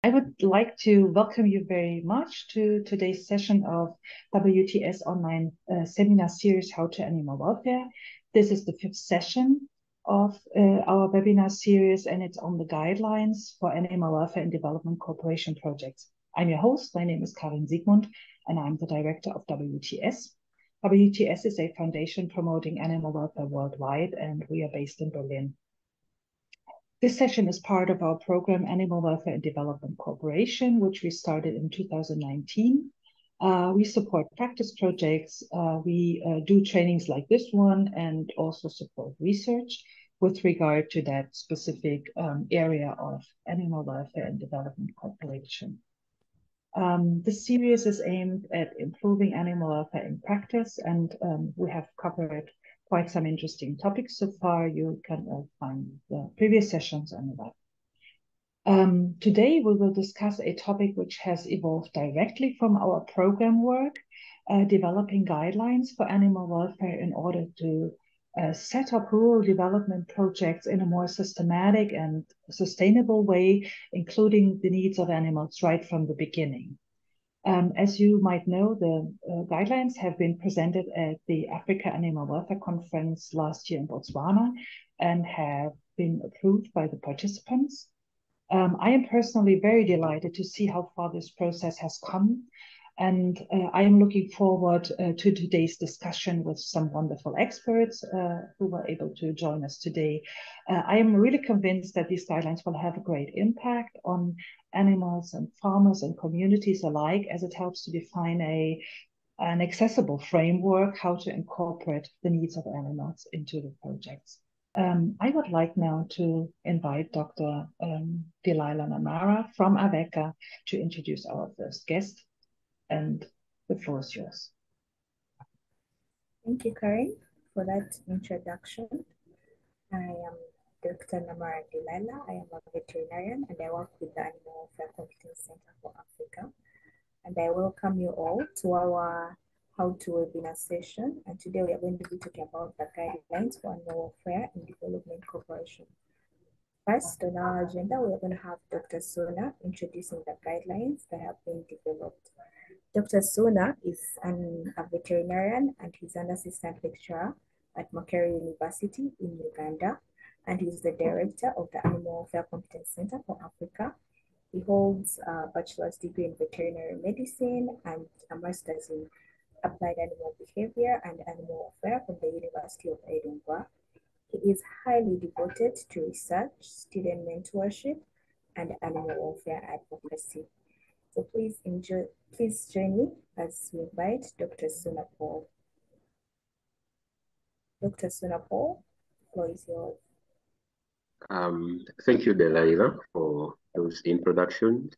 I would like to welcome you very much to today's session of WTS Online Seminar Series, How to Animal Welfare. This is the fifth session of our webinar series, and it's on the guidelines for animal welfare and development cooperation projects. I'm your host. My name is Karin Siegmund, and I'm the director of WTS. WTS is a foundation promoting animal welfare worldwide, and we are based in Berlin. This session is part of our program Animal Welfare and Development Cooperation, which we started in 2019. We support practice projects, we do trainings like this one, and also support research with regard to that specific area of animal welfare and development cooperation. This series is aimed at improving animal welfare in practice, and we have covered quite some interesting topics so far. You can find the previous sessions on the web. Today, we will discuss a topic which has evolved directly from our program work, developing guidelines for animal welfare in order to set up rural development projects in a more systematic and sustainable way, including the needs of animals right from the beginning. As you might know, the guidelines have been presented at the Africa Animal Welfare Conference last year in Botswana and have been approved by the participants. I am personally very delighted to see how far this process has come, and I am looking forward to today's discussion with some wonderful experts who were able to join us today. I am really convinced that these guidelines will have a great impact on animals and farmers and communities alike, as it helps to define an accessible framework how to incorporate the needs of animals into the projects. I would like now to invite Dr. Delilah Namara from AWeCCA to introduce our first guest, and the floor is yours. Thank you, Karin, for that introduction. I am Dr. Namara Delilah. I am a veterinarian and I work with the Animal Welfare Competence Center for Africa. And I welcome you all to our How to webinar session. And today we are going to be talking about the guidelines for animal welfare and development cooperation. First on our agenda, we are going to have Dr. Ssuna introducing the guidelines that have been developed. Dr. Ssuna is a veterinarian and he's an assistant lecturer at Makerere University in Uganda, and he's the director of the Animal Welfare Competence Center for Africa. He holds a bachelor's degree in veterinary medicine and a master's in applied animal behavior and animal welfare from the University of Edinburgh. He is highly devoted to research, student mentorship, and animal welfare advocacy. So please join me as we invite Dr. Ssuna Paul. Dr. Ssuna Paul, the floor is yours. Thank you, Delilah, for those introductions.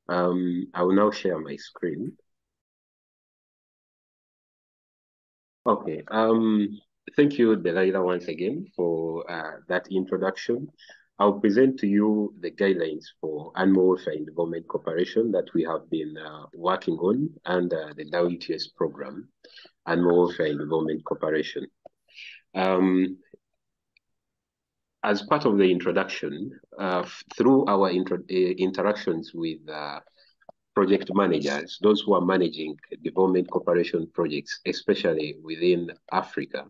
I will now share my screen. Okay. Thank you, Delilah, once again for that introduction. I'll present to you the guidelines for animal welfare and development cooperation that we have been working on under the WTS program, Animal Welfare and Development Cooperation. As part of the introduction, through our interactions with project managers, those who are managing development cooperation projects, especially within Africa,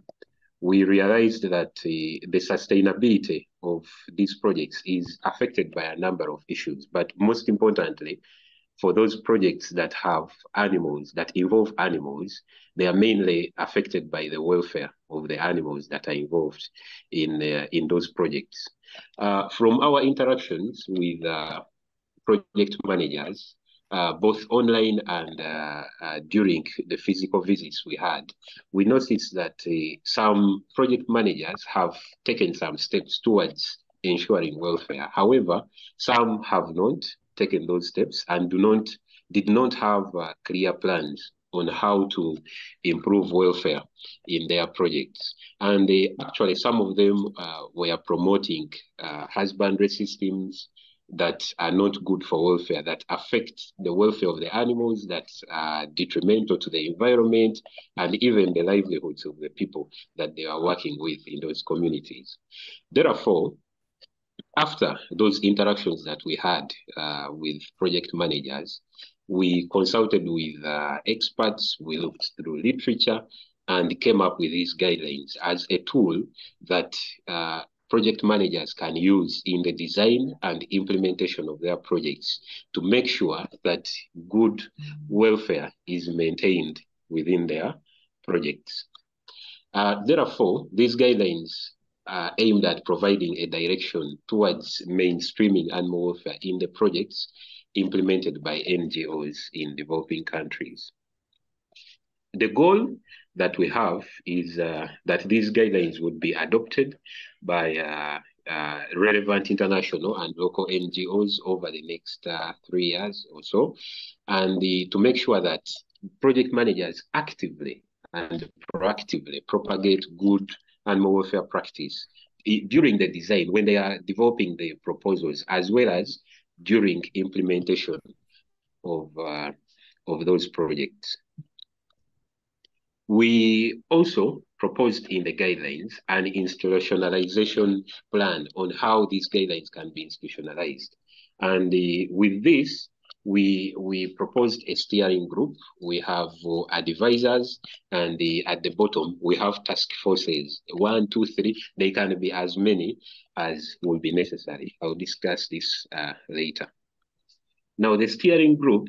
we realized that the sustainability of these projects is affected by a number of issues. But most importantly, for those projects that have animals, that involve animals, they are mainly affected by the welfare of the animals that are involved in those projects. From our interactions with project managers, both online and during the physical visits we had, we noticed that some project managers have taken some steps towards ensuring welfare. However, some have not taken those steps and did not have clear plans on how to improve welfare in their projects. And actually, some of them were promoting husbandry systems that are not good for welfare, that affect the welfare of the animals, that are detrimental to the environment, and even the livelihoods of the people that they are working with in those communities. Therefore, after those interactions that we had with project managers, we consulted with experts, we looked through literature, and came up with these guidelines as a tool that project managers can use in the design and implementation of their projects to make sure that good welfare is maintained within their projects. Therefore, these guidelines are aimed at providing a direction towards mainstreaming animal welfare in the projects implemented by NGOs in developing countries. The goal that we have is that these guidelines would be adopted by relevant international and local NGOs over the next 3 years or so, and to make sure that project managers actively and proactively propagate good animal welfare practice during the design when they are developing the proposals, as well as during implementation of those projects. We also proposed in the guidelines an institutionalization plan on how these guidelines can be institutionalized. And with this, we proposed a steering group. We have advisors, and at the bottom, we have task forces, 1, 2, 3. They can be as many as will be necessary. I'll discuss this later. Now, the steering group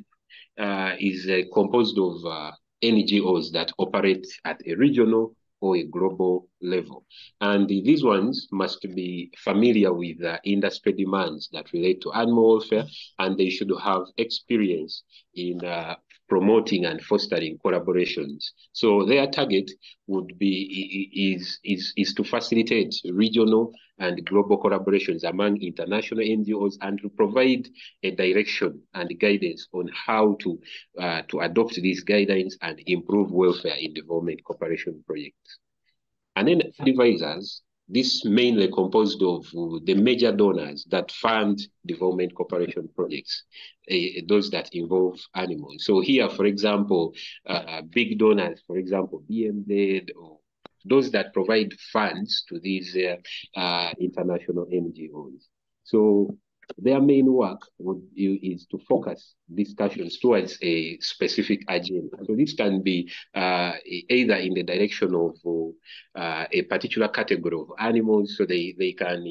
is composed of NGOs that operate at a regional or a global level. And these ones must be familiar with industry demands that relate to animal welfare, and they should have experience in promoting and fostering collaborations. So their target would be is to facilitate regional and global collaborations among international NGOs and to provide a direction and guidance on how to adopt these guidelines and improve welfare in development cooperation projects. And then advisors, this mainly composed of the major donors that fund development cooperation projects, those that involve animals. So here, for example, big donors, for example, BMZ, or those that provide funds to these international NGOs. So their main work is to focus discussions towards a specific agenda. So this can be either in the direction of a particular category of animals, so they can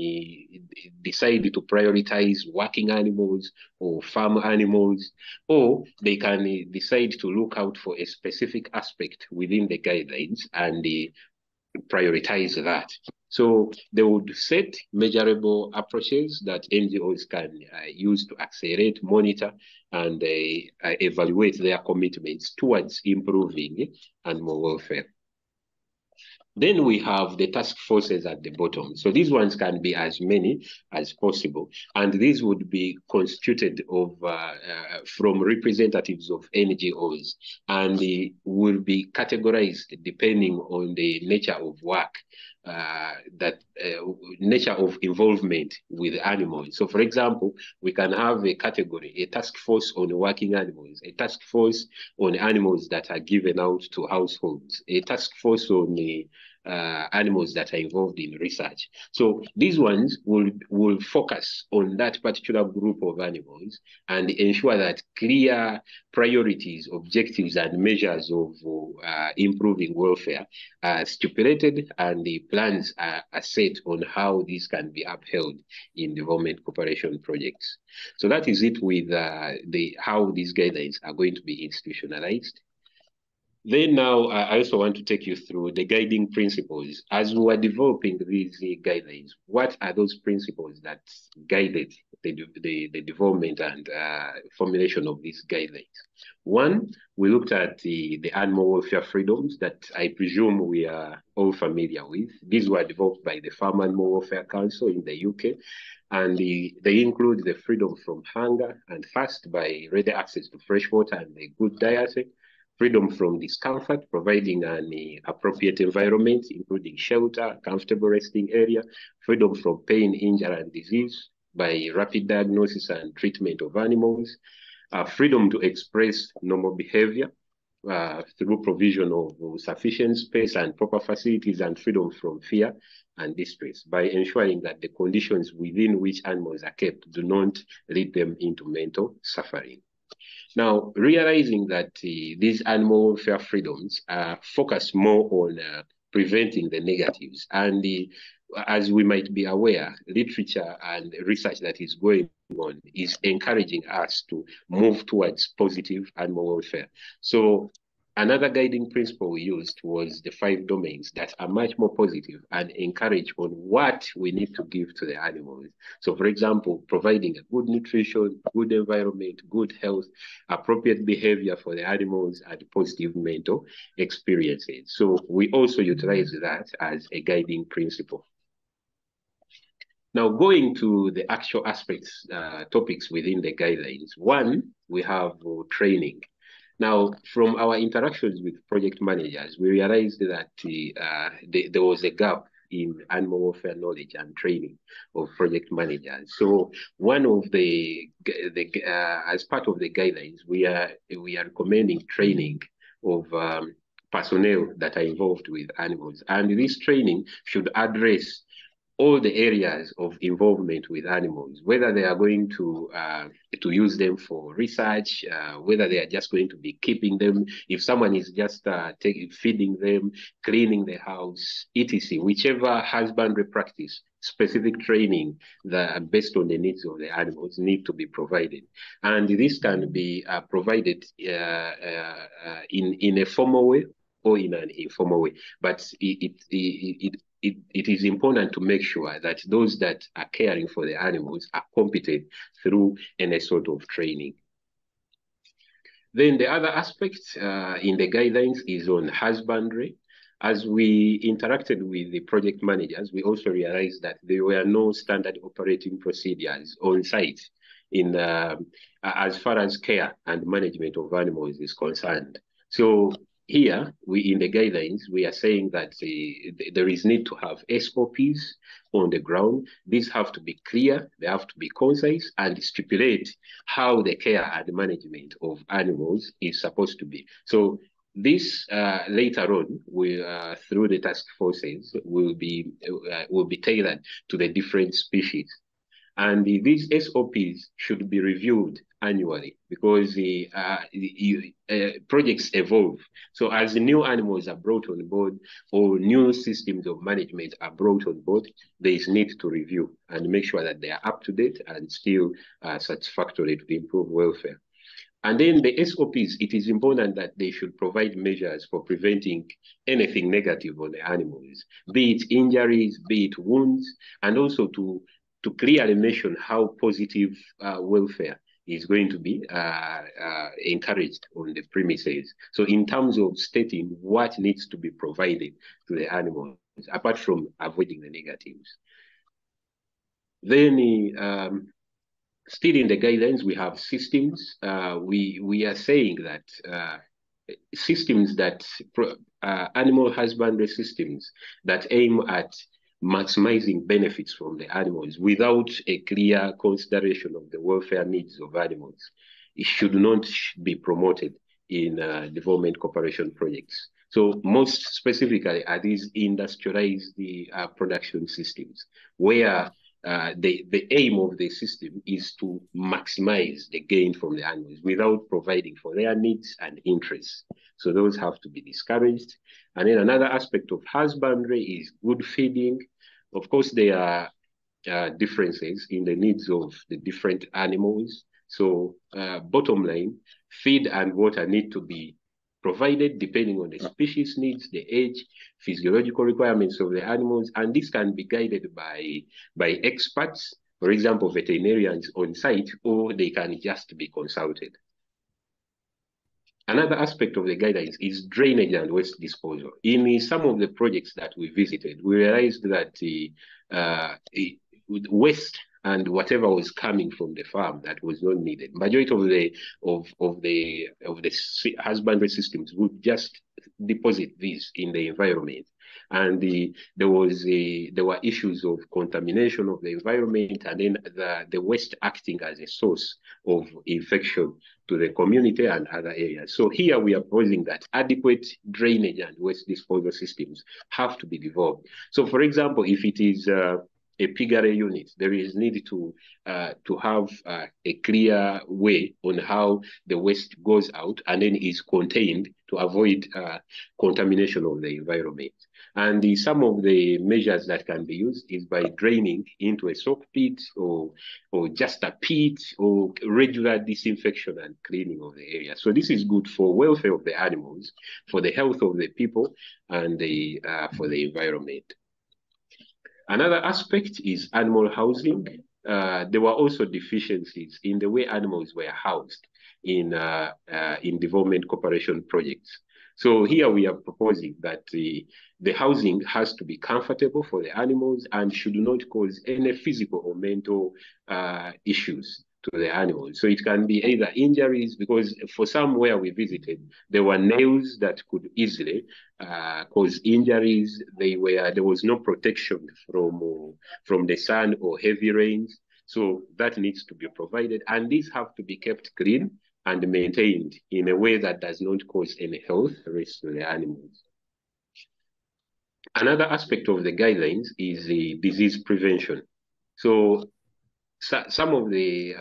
decide to prioritize working animals or farm animals, or they can decide to look out for a specific aspect within the guidelines and prioritize that. So they would set measurable approaches that NGOs can use to accelerate, monitor, and evaluate their commitments towards improving animal welfare. Then we have the task forces at the bottom. So these ones can be as many as possible. And these would be constituted of from representatives of NGOs, and they will be categorized depending on the nature of work, nature of involvement with animals. So for example, we can have a category, a task force on working animals, a task force on animals that are given out to households, a task force on animals that are involved in research. So these ones will focus on that particular group of animals and ensure that clear priorities, objectives, and measures of improving welfare are stipulated, and the plans are set on how these can be upheld in development cooperation projects. So that is it with how these guidelines are going to be institutionalized. Then now, I also want to take you through the guiding principles. As we are developing these guidelines, what are those principles that guided the development and formulation of these guidelines? One, we looked at the animal welfare freedoms that I presume we are all familiar with. These were developed by the Farm Animal Welfare Council in the UK, and they include the freedom from hunger and thirst by ready access to fresh water and a good diet, freedom from discomfort, providing an appropriate environment, including shelter, comfortable resting area, freedom from pain, injury, and disease by rapid diagnosis and treatment of animals, freedom to express normal behavior through provision of sufficient space and proper facilities, and freedom from fear and distress by ensuring that the conditions within which animals are kept do not lead them into mental suffering. Now, realizing that these animal welfare freedoms focus more on preventing the negatives, and as we might be aware, literature and research that is going on is encouraging us to move towards positive animal welfare. So another guiding principle we used was the 5 domains that are much more positive and encourage on what we need to give to the animals. So, for example, providing a good nutrition, good environment, good health, appropriate behavior for the animals, and positive mental experiences. So we also utilize that as a guiding principle. Now, going to the actual aspects, topics within the guidelines. One, we have training. Now, from our interactions with project managers, we realized that there was a gap in animal welfare knowledge and training of project managers. So one of as part of the guidelines, we are recommending training of personnel that are involved with animals. And this training should address all the areas of involvement with animals, whether they are going to use them for research, whether they are just going to be keeping them, if someone is just feeding them, cleaning the house, etc. Whichever husbandry practice, specific training that based on the needs of the animals need to be provided. And this can be provided in a formal way or in an informal way. But it is important to make sure that those that are caring for the animals are competent through any sort of training. Then the other aspect in the guidelines is on husbandry. As we interacted with the project managers, we also realized that there were no standard operating procedures on site in as far as care and management of animals is concerned. So here, in the guidelines, we are saying that there is need to have SOPs on the ground. These have to be clear, they have to be concise, and stipulate how the care and management of animals is supposed to be. So this later on, through the task forces, will be tailored to the different species. And these SOPs should be reviewed annually because projects evolve. So as new animals are brought on board or new systems of management are brought on board, there is need to review and make sure that they are up to date and still satisfactory to improve welfare. And then the SOPs, it is important that they should provide measures for preventing anything negative on the animals, be it injuries, be it wounds, and also to clearly mention how positive welfare is going to be encouraged on the premises. So in terms of stating what needs to be provided to the animals, apart from avoiding the negatives. Then still in the guidelines, we have systems. We are saying that systems that, animal husbandry systems that aim at maximizing benefits from the animals without a clear consideration of the welfare needs of animals, it should not be promoted in development cooperation projects. So most specifically are these industrialized production systems where the aim of the system is to maximize the gain from the animals without providing for their needs and interests. So those have to be discouraged. And then another aspect of husbandry is good feeding. Of course, there are differences in the needs of the different animals. So bottom line, feed and water need to be provided depending on the species needs, the age, physiological requirements of the animals, and this can be guided by experts, for example, veterinarians on site, or they can just be consulted. Another aspect of the guidelines is drainage and waste disposal. In some of the projects that we visited, we realized that waste and whatever was coming from the farm that was not needed, majority of the husbandry systems would just deposit these in the environment. And there were issues of contamination of the environment, and then the waste acting as a source of infection to the community and other areas. So here we are proposing that adequate drainage and waste disposal systems have to be developed. So for example, if it is a Makerere unit, there is need to have a clear way on how the waste goes out and then is contained to avoid contamination of the environment. And some of the measures that can be used is by draining into a soak pit or just a pit, or regular disinfection and cleaning of the area. So this is good for welfare of the animals, for the health of the people, and for the environment. Another aspect is animal housing. There were also deficiencies in the way animals were housed in development cooperation projects. So here we are proposing that the housing has to be comfortable for the animals and should not cause any physical or mental issues to the animals. So it can be either injuries, because for some where we visited, there were nails that could easily cause injuries. There was no protection from the sun or heavy rains. So that needs to be provided. And these have to be kept clean and maintained in a way that does not cause any health risk to the animals. Another aspect of the guidelines is the disease prevention. So some of the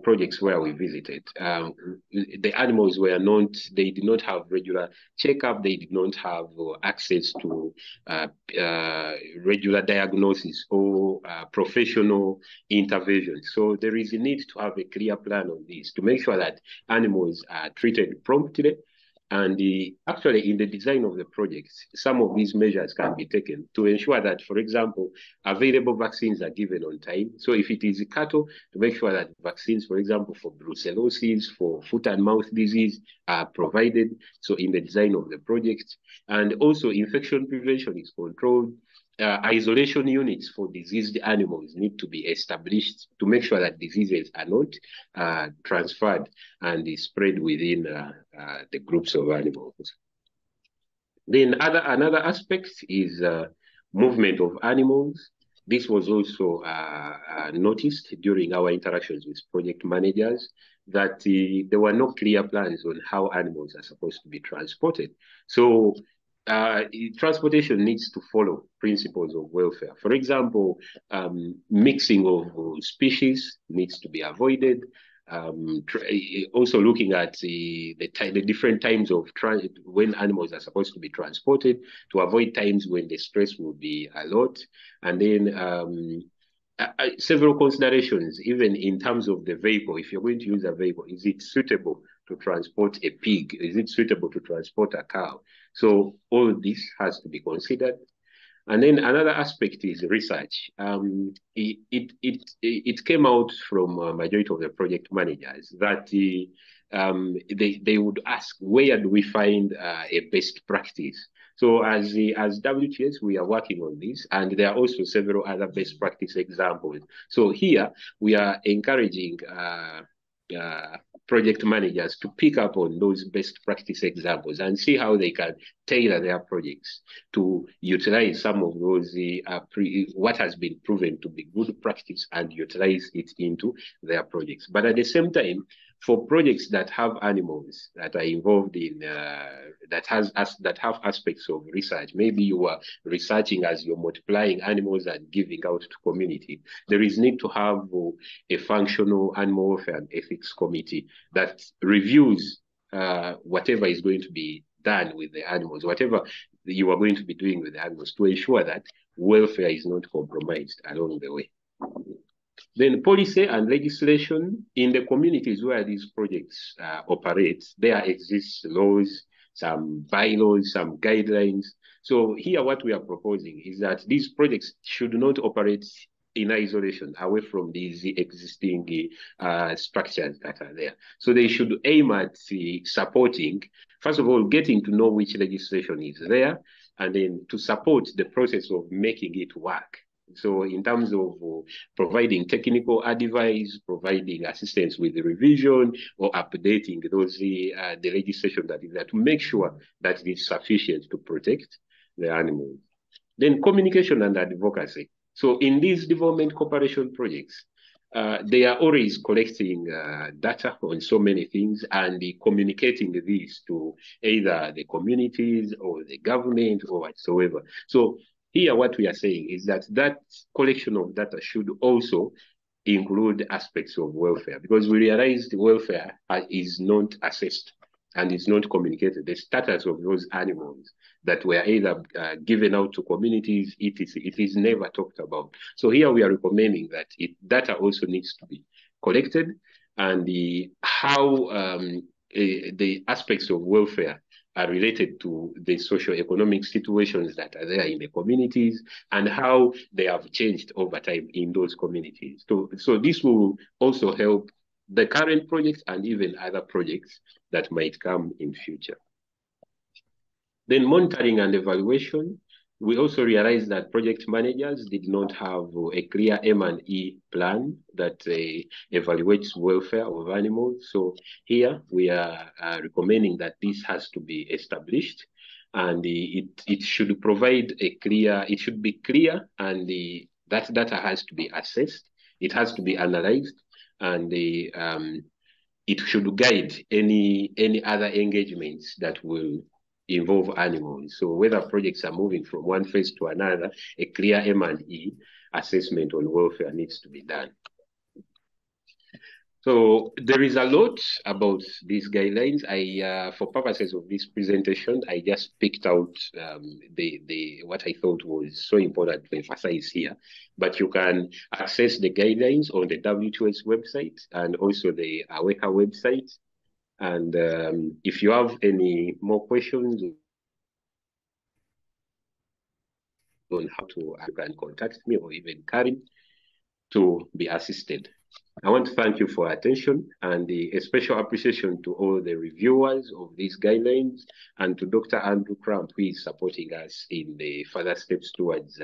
projects where we visited, the animals were not, they did not have regular checkup, they did not have access to regular diagnosis or professional intervention. So there is a need to have a clear plan on this to make sure that animals are treated promptly. And actually, in the design of the projects, some of these measures can be taken to ensure that, for example, available vaccines are given on time. So if it is cattle, to make sure that vaccines, for example, for brucellosis, for foot and mouth disease are provided. So in the design of the project, and also infection prevention is controlled. Isolation units for diseased animals need to be established to make sure that diseases are not transferred and is spread within the groups of animals. Then another aspect is movement of animals. This was also noticed during our interactions with project managers, that there were no clear plans on how animals are supposed to be transported. So transportation needs to follow principles of welfare. For example, mixing of species needs to be avoided. Also looking at the different times of when animals are supposed to be transported, to avoid times when the stress will be a lot. And then several considerations, even in terms of the vehicle. If you're going to use a vehicle, is it suitable to transport a pig? Is it suitable to transport a cow? So all this has to be considered. And then another aspect is research. It came out from a majority of the project managers that they would ask, where do we find a best practice? So as WTS, we are working on this, and there are also several other best practice examples. So here we are encouraging project managers to pick up on those best practice examples and see how they can tailor their projects to utilize some of those what has been proven to be good practice and utilize it into their projects. But at the same time, for projects that have animals that are involved in that have aspects of research, maybe you are researching as you're multiplying animals and giving out to community, there is need to have a functional animal welfare and ethics committee that reviews whatever is going to be done with the animals, whatever you are going to be doing with the animals, to ensure that welfare is not compromised along the way. Then policy and legislation in the communities where these projects operate, there exists laws, some bylaws, some guidelines. So here what we are proposing is that these projects should not operate in isolation, away from these existing structures that are there. So they should aim at supporting, first of all, getting to know which legislation is there, and then to support the process of making it work. So in terms of providing technical advice, providing assistance with the revision or updating those the legislation that is there to make sure that it is sufficient to protect the animals. Then communication and advocacy. So in these development cooperation projects, they are always collecting data on so many things and communicating this to either the communities or the government or whatsoever. So here what we are saying is that that collection of data should also include aspects of welfare, because we realized welfare is not assessed and is not communicated. The status of those animals that were either given out to communities, it is never talked about. So here we are recommending that data also needs to be collected, and how the aspects of welfare are related to the socio-economic situations that are there in the communities and how they have changed over time in those communities. So this will also help the current projects and even other projects that might come in future. Then monitoring and evaluation. We also realized that project managers did not have a clear M&E plan that evaluates welfare of animals. So here we are recommending that this has to be established, and it should provide a clear, it should be clear, and that data has to be assessed, it has to be analyzed, and it should guide any other engagements that will involve animals. So whether projects are moving from one phase to another, a clear M&E assessment on welfare needs to be done. So there is a lot about these guidelines. For purposes of this presentation, I just picked out what I thought was so important to emphasize here. But you can access the guidelines on the WTS website and also the AWeCCA website. And if you have any more questions on how to, you can contact me or even Karim to be assisted. I want to thank you for your attention, and a special appreciation to all the reviewers of these guidelines and to Dr. Andrew Cramp, who is supporting us in the further steps towards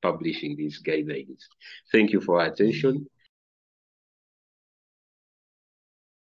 publishing these guidelines. Thank you for your attention.